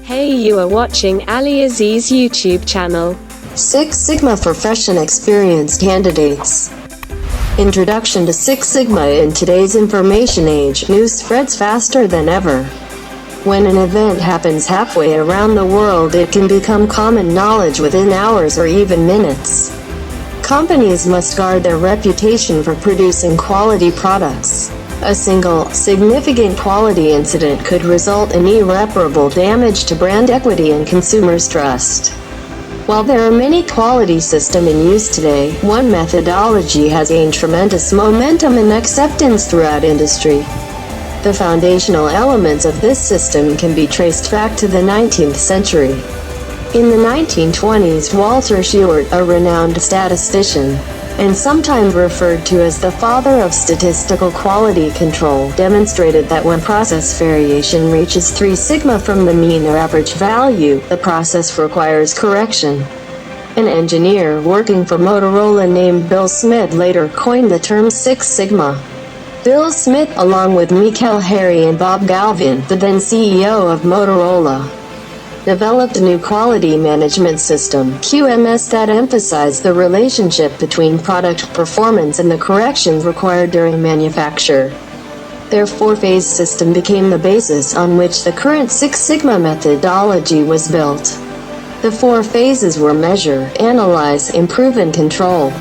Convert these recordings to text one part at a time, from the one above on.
Hey, you are watching AliAziz YouTube channel. Six Sigma for fresh and experienced candidates. Introduction to Six Sigma. In today's information age, news spreads faster than ever. When an event happens halfway around the world, it can become common knowledge within hours or even minutes. Companies must guard their reputation for producing quality products. A single, significant quality incident could result in irreparable damage to brand equity and consumers' trust. While there are many quality systems in use today, one methodology has gained tremendous momentum and acceptance throughout industry. The foundational elements of this system can be traced back to the 19th century. In the 1920s, Walter Shewhart, a renowned statistician, and sometimes referred to as the father of statistical quality control, demonstrated that when process variation reaches 3 sigma from the mean or average value, the process requires correction. An engineer working for Motorola named Bill Smith later coined the term Six Sigma. Bill Smith, along with Michael Harry and Bob Galvin, the then CEO of Motorola, developed a new quality management system, QMS, that emphasized the relationship between product performance and the corrections required during manufacture. Their 4-phase system became the basis on which the current Six Sigma methodology was built. The 4 phases were measure, analyze, improve, and control.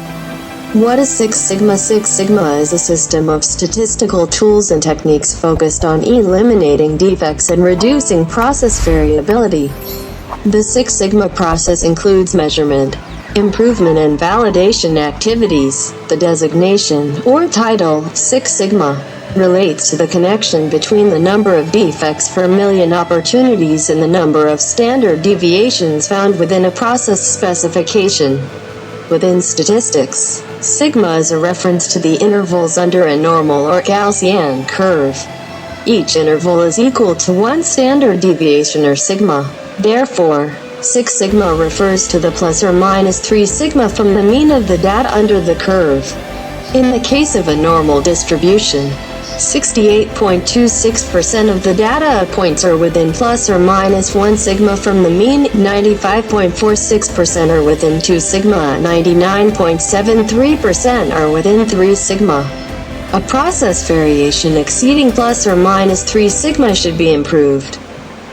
What is Six Sigma? Six Sigma is a system of statistical tools and techniques focused on eliminating defects and reducing process variability. The Six Sigma process includes measurement, improvement, and validation activities. The designation, or title, Six Sigma, relates to the connection between the number of defects per million opportunities and the number of standard deviations found within a process specification. Within statistics, sigma is a reference to the intervals under a normal or Gaussian curve. Each interval is equal to 1 standard deviation or sigma. Therefore, Six Sigma refers to the plus or minus 3 sigma from the mean of the data under the curve. In the case of a normal distribution, 68.26% of the data points are within plus or minus 1 sigma from the mean, 95.46% are within 2 sigma, 99.73% are within 3 sigma. A process variation exceeding plus or minus 3 sigma should be improved.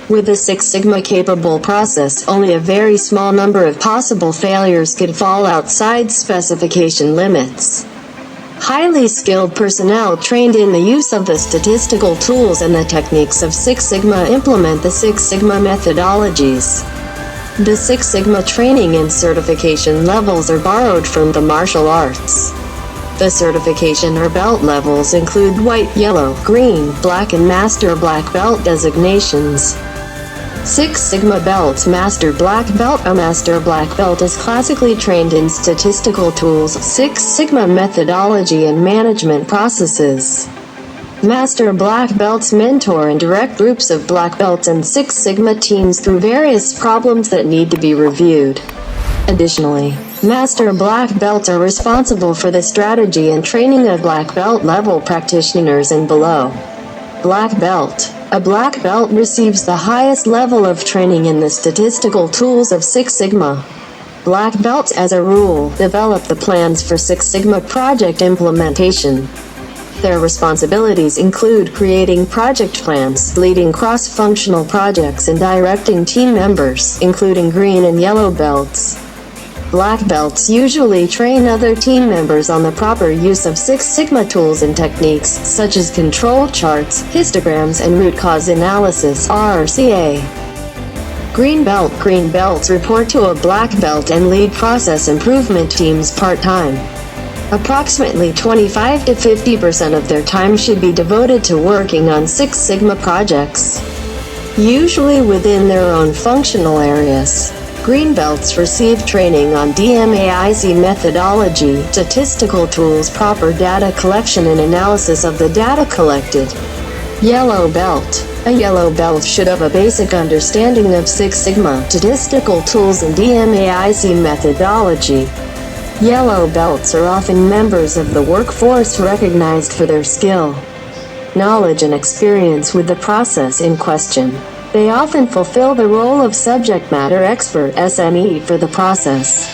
With a Six Sigma capable process, only a very small number of possible failures could fall outside specification limits. Highly skilled personnel trained in the use of the statistical tools and the techniques of Six Sigma implement the Six Sigma methodologies. The Six Sigma training and certification levels are borrowed from the martial arts. The certification or belt levels include white, yellow, green, black, and master black belt designations. Six Sigma belts. Master Black Belt. A Master Black Belt is classically trained in statistical tools, Six Sigma methodology, and management processes. Master Black Belts mentor and direct groups of Black Belts and Six Sigma teams through various problems that need to be reviewed. Additionally, Master Black Belts are responsible for the strategy and training of Black Belt level practitioners and below. Black Belt. A Black Belt receives the highest level of training in the statistical tools of Six Sigma. Black Belts, as a rule, develop the plans for Six Sigma project implementation. Their responsibilities include creating project plans, leading cross-functional projects, and directing team members, including green and yellow belts. Black Belts usually train other team members on the proper use of Six Sigma tools and techniques, such as control charts, histograms, and root cause analysis, RCA. Green Belts report to a Black Belt and lead process improvement teams part-time. Approximately 25 to 50% of their time should be devoted to working on Six Sigma projects, usually within their own functional areas. Green Belts receive training on DMAIC methodology, statistical tools, proper data collection and analysis of the data collected. Yellow Belt. A Yellow Belt should have a basic understanding of Six Sigma, statistical tools, and DMAIC methodology. Yellow Belts are often members of the workforce recognized for their skill, knowledge, and experience with the process in question. They often fulfill the role of subject matter expert (SME) for the process.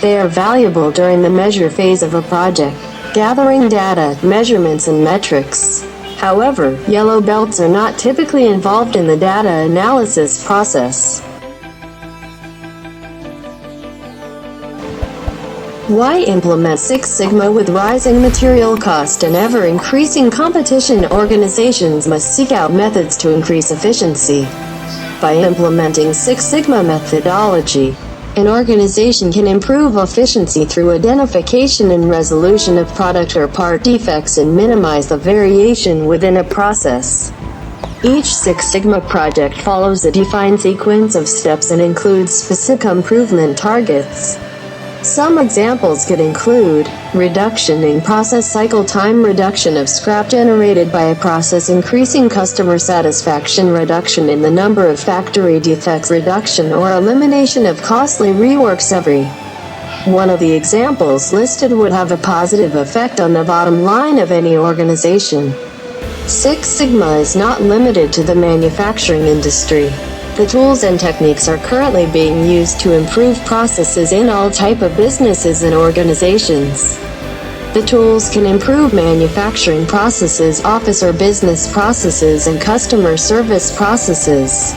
They are valuable during the measure phase of a project, gathering data, measurements, and metrics. However, yellow belts are not typically involved in the data analysis process. Why implement Six Sigma? With rising material cost and ever-increasing competition, organizations must seek out methods to increase efficiency. By implementing Six Sigma methodology, an organization can improve efficiency through identification and resolution of product or part defects and minimize the variation within a process. Each Six Sigma project follows a defined sequence of steps and includes specific improvement targets. Some examples could include reduction in process cycle time, reduction of scrap generated by a process, increasing customer satisfaction, reduction in the number of factory defects, reduction or elimination of costly reworks. Every one of the examples listed would have a positive effect on the bottom line of any organization. Six Sigma is not limited to the manufacturing industry. The tools and techniques are currently being used to improve processes in all types of businesses and organizations. The tools can improve manufacturing processes, office or business processes, and customer service processes.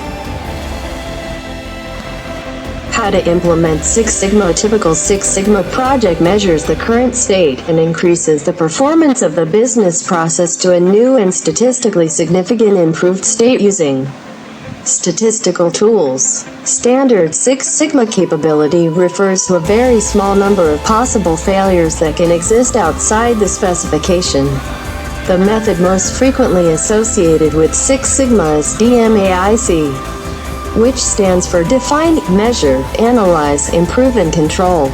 How to implement Six Sigma? A typical Six Sigma project measures the current state and increases the performance of the business process to a new and statistically significant improved state using statistical tools. Standard Six Sigma capability refers to a very small number of possible failures that can exist outside the specification. The method most frequently associated with Six Sigma is DMAIC, which stands for Define, Measure, Analyze, Improve, and Control.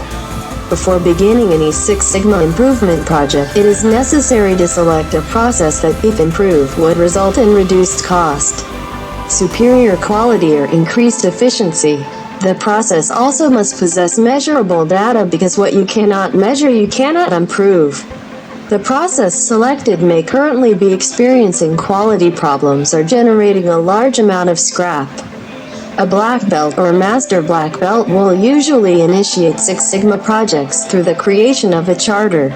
Before beginning any Six Sigma improvement project, it is necessary to select a process that, if improved, would result in reduced cost, superior quality, or increased efficiency. The process also must possess measurable data, because what you cannot measure you cannot improve. The process selected may currently be experiencing quality problems or generating a large amount of scrap. A black belt or master black belt will usually initiate Six Sigma projects through the creation of a charter.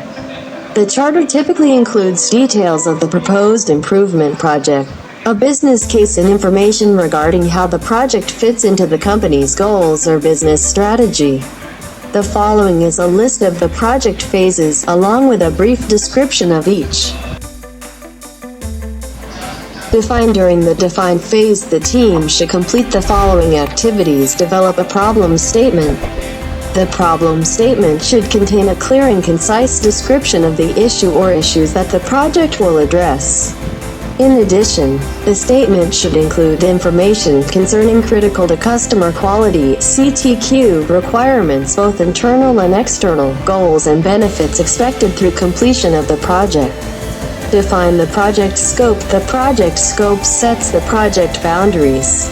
The charter typically includes details of the proposed improvement project, a business case, and information regarding how the project fits into the company's goals or business strategy. The following is a list of the project phases, along with a brief description of each. Define. During the define phase, the team should complete the following activities. Develop a problem statement. The problem statement should contain a clear and concise description of the issue or issues that the project will address. In addition, the statement should include information concerning critical to customer quality (CTQ) requirements, both internal and external, goals and benefits expected through completion of the project. Define the project scope. The project scope sets the project boundaries.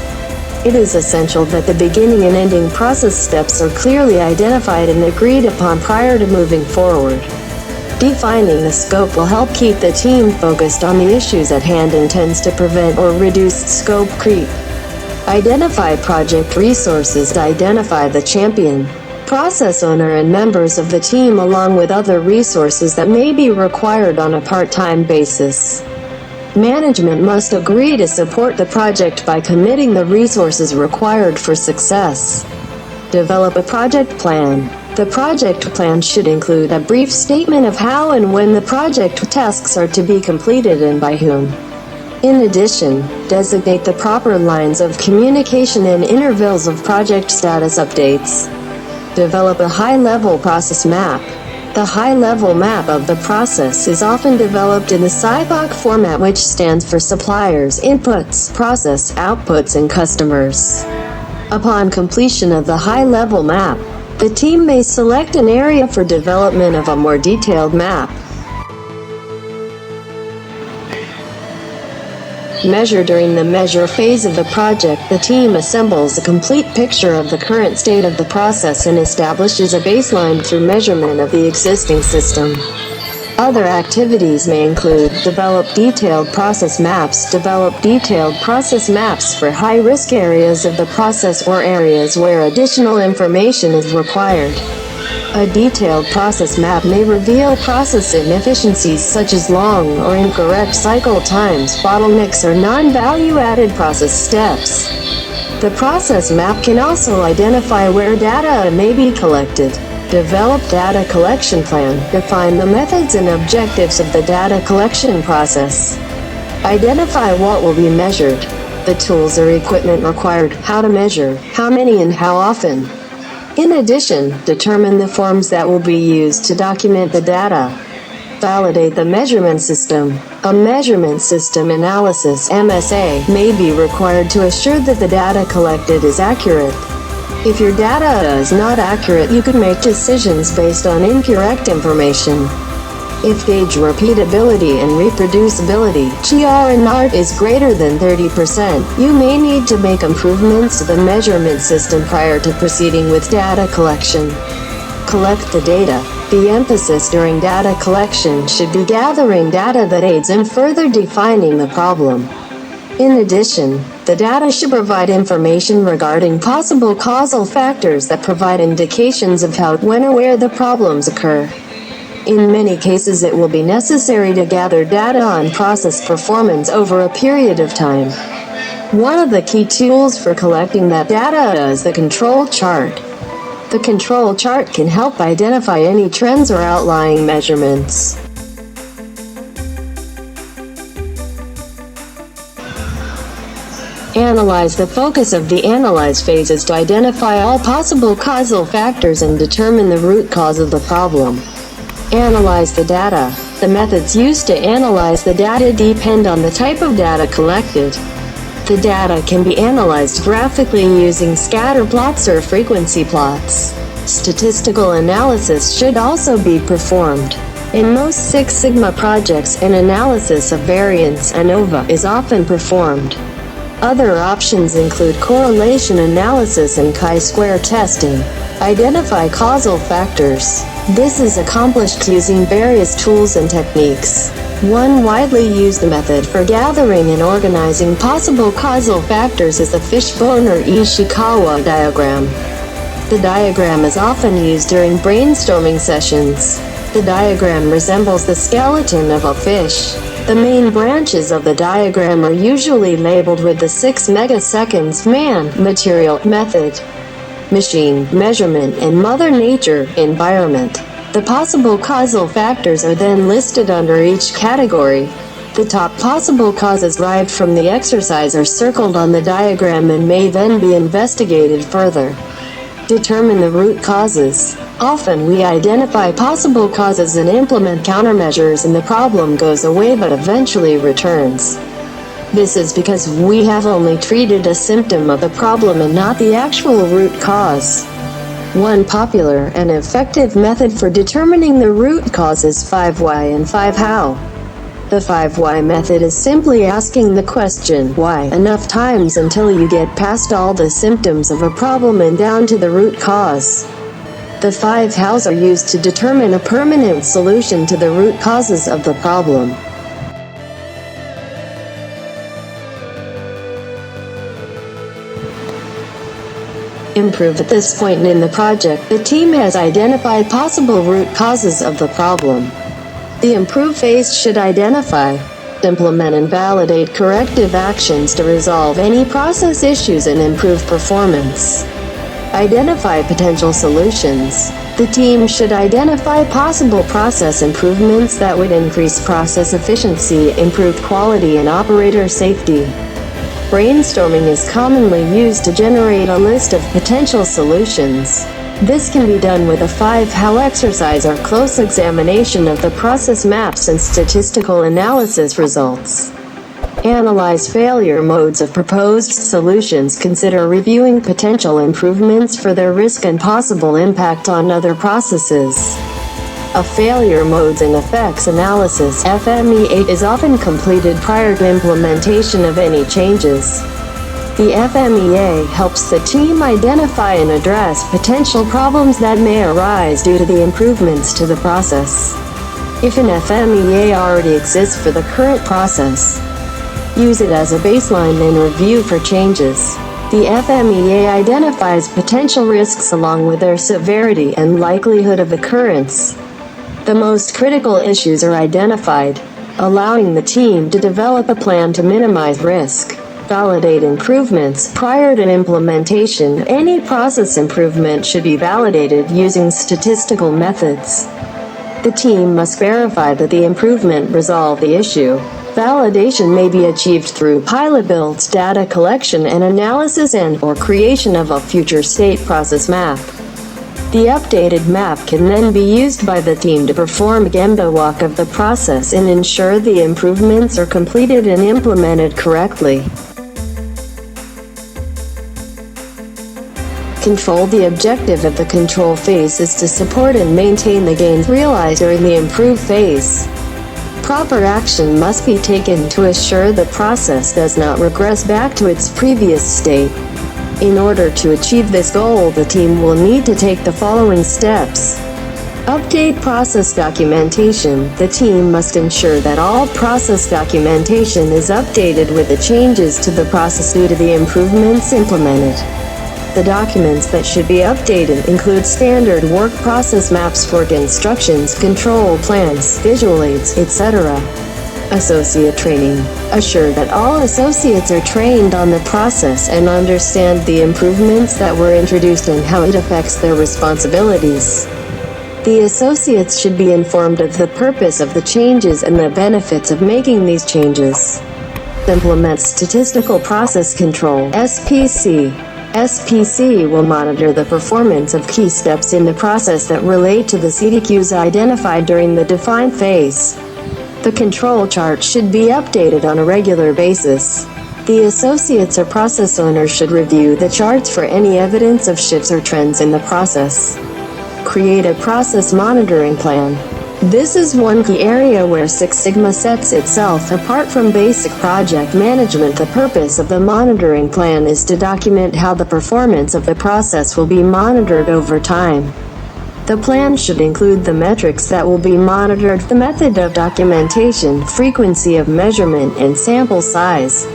It is essential that the beginning and ending process steps are clearly identified and agreed upon prior to moving forward. Defining the scope will help keep the team focused on the issues at hand and tends to prevent or reduce scope creep. Identify project resources. Identify the champion, process owner, and members of the team, along with other resources that may be required on a part-time basis. Management must agree to support the project by committing the resources required for success. Develop a project plan. The project plan should include a brief statement of how and when the project tasks are to be completed and by whom. In addition, designate the proper lines of communication and intervals of project status updates. Develop a high-level process map. The high-level map of the process is often developed in the SIPOC format, which stands for suppliers, inputs, process, outputs, and customers. Upon completion of the high-level map, the team may select an area for development of a more detailed map. Measure. During the measure phase of the project, the team assembles a complete picture of the current state of the process and establishes a baseline through measurement of the existing system. Other activities may include develop detailed process maps for high-risk areas of the process or areas where additional information is required. A detailed process map may reveal process inefficiencies such as long or incorrect cycle times, bottlenecks, or non-value-added process steps. The process map can also identify where data may be collected. Develop data collection plan. Define the methods and objectives of the data collection process. Identify what will be measured, the tools or equipment required, how to measure, how many and how often. In addition, determine the forms that will be used to document the data. Validate the measurement system. A measurement system analysis (MSA) may be required to assure that the data collected is accurate. If your data is not accurate, you could make decisions based on incorrect information. If gauge repeatability and reproducibility (GR&R) is greater than 30%, you may need to make improvements to the measurement system prior to proceeding with data collection. Collect the data. The emphasis during data collection should be gathering data that aids in further defining the problem. In addition, the data should provide information regarding possible causal factors that provide indications of how, when, or where the problems occur. In many cases, it will be necessary to gather data on process performance over a period of time. One of the key tools for collecting that data is the control chart. The control chart can help identify any trends or outlying measurements. Analyze. The focus of the analyze phase is to identify all possible causal factors and determine the root cause of the problem. Analyze the data. The methods used to analyze the data depend on the type of data collected. The data can be analyzed graphically using scatter plots or frequency plots. Statistical analysis should also be performed. In most Six Sigma projects, an analysis of variance (ANOVA) is often performed. Other options include correlation analysis and chi-square testing. Identify causal factors. This is accomplished using various tools and techniques. One widely used method for gathering and organizing possible causal factors is the fishbone or Ishikawa diagram. The diagram is often used during brainstorming sessions. The diagram resembles the skeleton of a fish. The main branches of the diagram are usually labeled with the 6 megaseconds man, material, method, machine, measurement, and Mother Nature, environment. The possible causal factors are then listed under each category. The top possible causes derived from the exercise are circled on the diagram and may then be investigated further. Determine the root causes. Often we identify possible causes and implement countermeasures and the problem goes away but eventually returns. This is because we have only treated a symptom of the problem and not the actual root cause. One popular and effective method for determining the root cause is 5 why and 5 how. The 5 why method is simply asking the question why enough times until you get past all the symptoms of a problem and down to the root cause. The 5 hows are used to determine a permanent solution to the root causes of the problem. Improve. At this point in the project, the team has identified possible root causes of the problem. The improve phase should identify, implement and validate corrective actions to resolve any process issues and improve performance. Identify potential solutions. The team should identify possible process improvements that would increase process efficiency, improve quality and operator safety. Brainstorming is commonly used to generate a list of potential solutions. This can be done with a 5 how exercise or close examination of the process maps and statistical analysis results. Analyze failure modes of proposed solutions. Consider reviewing potential improvements for their risk and possible impact on other processes. A failure modes and effects analysis (FMEA) is often completed prior to implementation of any changes. The FMEA helps the team identify and address potential problems that may arise due to the improvements to the process. If an FMEA already exists for the current process, use it as a baseline and review for changes. The FMEA identifies potential risks along with their severity and likelihood of occurrence. The most critical issues are identified, allowing the team to develop a plan to minimize risk. Validate improvements. Prior to implementation, any process improvement should be validated using statistical methods. The team must verify that the improvement resolved the issue. Validation may be achieved through pilot builds, data collection and analysis, and/or creation of a future state process map. The updated map can then be used by the team to perform a Gemba walk of the process and ensure the improvements are completed and implemented correctly. Control. The objective of the control phase is to support and maintain the gains realized during the improve phase. Proper action must be taken to assure the process does not regress back to its previous state. In order to achieve this goal, the team will need to take the following steps. Update process documentation. The team must ensure that all process documentation is updated with the changes to the process due to the improvements implemented. The documents that should be updated include standard work process maps, work instructions, control plans, visual aids, etc. Associate training. Assure that all associates are trained on the process and understand the improvements that were introduced and how it affects their responsibilities. The associates should be informed of the purpose of the changes and the benefits of making these changes. Implement statistical process control (SPC). SPC will monitor the performance of key steps in the process that relate to the CDQs identified during the defined phase. The control chart should be updated on a regular basis. The associates or process owners should review the charts for any evidence of shifts or trends in the process. Create a process monitoring plan. This is one key area where Six Sigma sets itself apart from basic project management. The purpose of the monitoring plan is to document how the performance of the process will be monitored over time. The plan should include the metrics that will be monitored, the method of documentation, frequency of measurement, and sample size.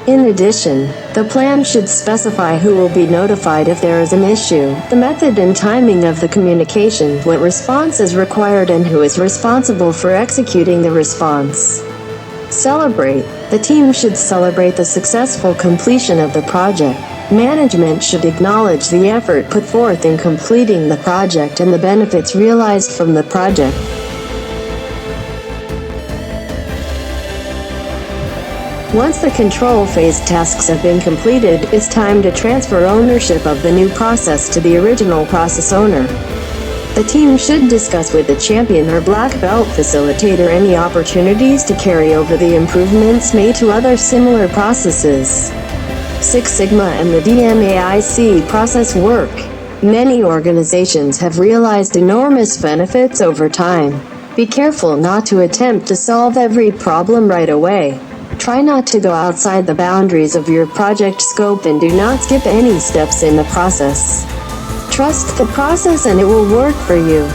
In addition, the plan should specify who will be notified if there is an issue, the method and timing of the communication, what response is required, and who is responsible for executing the response. Celebrate. The team should celebrate the successful completion of the project. Management should acknowledge the effort put forth in completing the project and the benefits realized from the project. Once the control phase tasks have been completed, it's time to transfer ownership of the new process to the original process owner. The team should discuss with the champion or black belt facilitator any opportunities to carry over the improvements made to other similar processes. Six Sigma and the DMAIC process work. Many organizations have realized enormous benefits over time. Be careful not to attempt to solve every problem right away. Try not to go outside the boundaries of your project scope and do not skip any steps in the process. Trust the process and it will work for you.